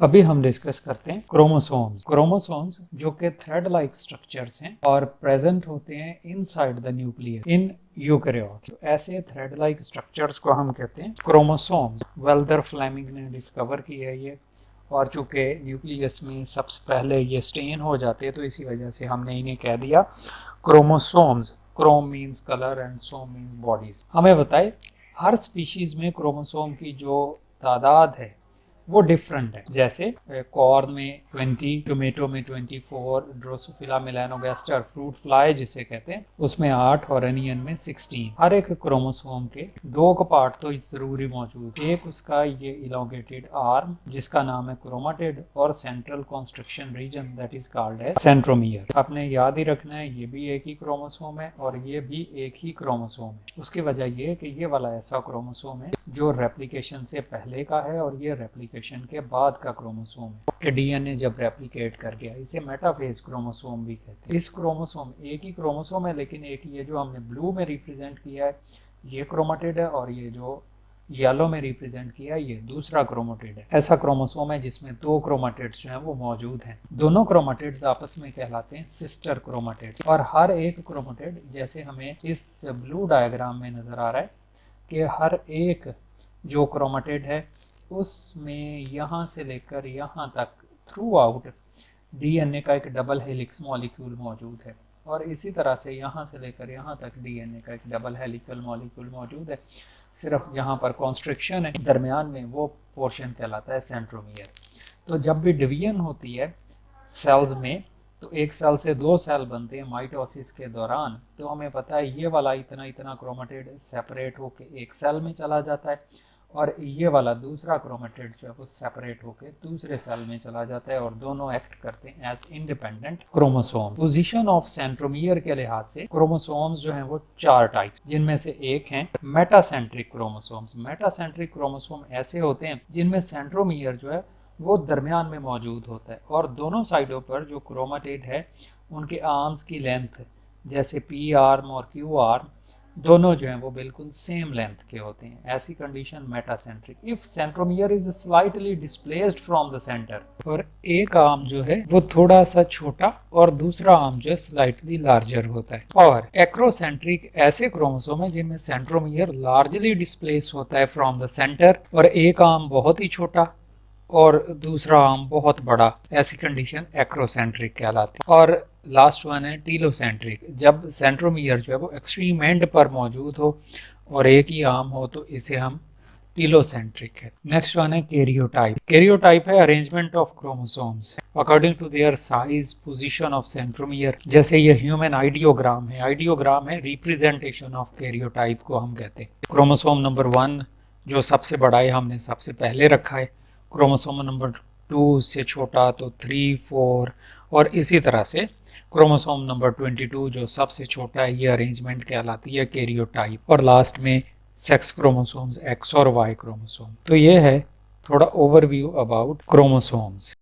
अभी हम डिस्कस करते हैं क्रोमोसोम्स। क्रोमोसोम्स जो कि थ्रेड लाइक स्ट्रक्चर्स हैं और प्रेजेंट होते हैं inside the nucleus in eukaryotes. ऐसे थ्रेड लाइक स्ट्रक्चर्स को हम कहते हैं क्रोमोसोम्स। वेल्दर फ्लेमिंग ने डिस्कवर किया है ये, और चूंकि न्यूक्लियस में सबसे पहले ये स्टेन हो जाते हैं तो इसी वजह से हमने इन्हें कह दिया chromosomes. Chrome means colour and some means bodies. हमें बताए हर स्पीशीज में क्रोमोसोम की जो तादाद है वो डिफरेंट है। जैसे कॉर्न में 20, टोमेटो में 24, ड्रोसोफिला मेलानोगास्टर फ्रूट फ्लाई जिसे कहते हैं उसमें 8 और अनियन में 16। हर एक क्रोमोसोम के दो का पार्ट तो जरूरी मौजूद है। एक उसका ये इलोंगेटेड आर्म जिसका नाम है क्रोमाटिड और central construction region that is called है सेंट्रोमियर। आपने याद ही रखना है ये भी एक ही क्रोमोसोम है और ये भी एक ही क्रोमोसोम है। उसकी वजह ये है कि ये वाला ऐसा क्रोमोसोम है जो रेप्लिकेशन से पहले का है और ये रेप्लिकेशन के बाद का क्रोमोसोम है कि डीएनए जब रेप्लिकेट कर गया। इसे मेटाफेज क्रोमोसोम भी कहते हैं। इस क्रोमोसोम एक ही क्रोमोसोम है लेकिन एक ये जो हमने ब्लू में रिप्रेजेंट किया है ये क्रोमाटिड है और ये जो येलो में रिप्रेजेंट किया है ये दूसरा क्रोमाटिड है। ऐसा क्रोमोसोम है जिसमें दो क्रोमाटिड्स जो हैं वो मौजूद हैं। दोनों क्रोमाटिड्स आपस में कहलाते हैं सिस्टर क्रोमाटिड्स और हर एक क्रोमाटिड जैसे हमें इस ब्लू डायग्राम में नजर आ रहा है कि हर एक जो क्रोमाटिड है उसमें यहाँ से लेकर यहाँ तक थ्रू आउट डीएनए का एक डबल हेलिक्स मॉलिक्यूल मौजूद है और इसी तरह से यहाँ से लेकर यहाँ तक डीएनए का एक डबल हेलिकल मॉलिक्यूल मौजूद है। सिर्फ जहाँ पर कॉन्स्ट्रिक्शन है दरमियान में वो पोर्शन कहलाता है सेंट्रोमियर। तो जब भी डिवीजन होती है सेल्स में तो एक सेल से दो सेल बनते हैं माइटोसिस के दौरान। तो हमें पता है ये वाला इतना इतना क्रोमाटिड सेपरेट होकर एक सेल में चला जाता है और ये वाला दूसरा क्रोमेटिड जो है वो सेपरेट होकर दूसरे सेल में चला जाता है और दोनों एक्ट करते हैं as independent chromosome. Position of centromere के लिहाज से क्रोमोसोम्स जो हैं वो चार टाइप, जिनमें से एक हैं मेटासेंट्रिक क्रोमोसोम्स। मेटासेंट्रिक क्रोमोसोम ऐसे होते हैं जिनमें सेंट्रोमियर जो है वो दरमियान में मौजूद होता है और दोनों साइडों पर जो क्रोमेटिड है उनके आर्म्स की लेंथ जैसे पी आर्म और क्यू आर्म दोनों जो हैं वो बिल्कुल सेम लेंथ के होते हैं। ऐसी condition metacentric. If centromere is slightly displaced from the centre, और एक आर्म जो है वो थोड़ा सा छोटा और दूसरा आर्म जो है स्लाइटली लार्जर होता है। और एक्रोसेंट्रिक ऐसे क्रोमोसोम है जिनमें सेंट्रोमियर लार्जली डिस्प्लेस होता है फ्रॉम द सेंटर और एक आर्म बहुत ही छोटा और दूसरा आर्म बहुत बड़ा। ऐसी कंडीशन एक्रोसेंट्रिक कहलाती है। और लास्ट वन है टीलोसेंट्रिक, जब सेंट्रोमियर जो है वो एक्सट्रीम एंड पर मौजूद हो और एक ही आर्म हो तो इसे हम टीलोसेंट्रिक है। नेक्स्ट वन है कैरियोटाइप। कैरियोटाइप है arrangement of chromosomes according to their size position of centromere. जैसे ये ह्यूमन आइडियोग्राम है, आइडियोग्राम है रिप्रेजेंटेशन ऑफ कैरियोटाइप को हम कहते हैं। क्रोमोसोम नंबर 1 जो सबसे बड़ा है हमने सबसे पहले रखा है, क्रोमोसोम नंबर 2 से छोटा तो 3, 4 और इसी तरह से क्रोमोसोम नंबर 22 जो सबसे छोटा है ये अरेंजमेंट कहलाती है कैरियोटाइप। और लास्ट में सेक्स क्रोमोसोम्स एक्स और वाई क्रोमोसोम। तो ये है थोड़ा ओवरव्यू अबाउट क्रोमोसोम्स।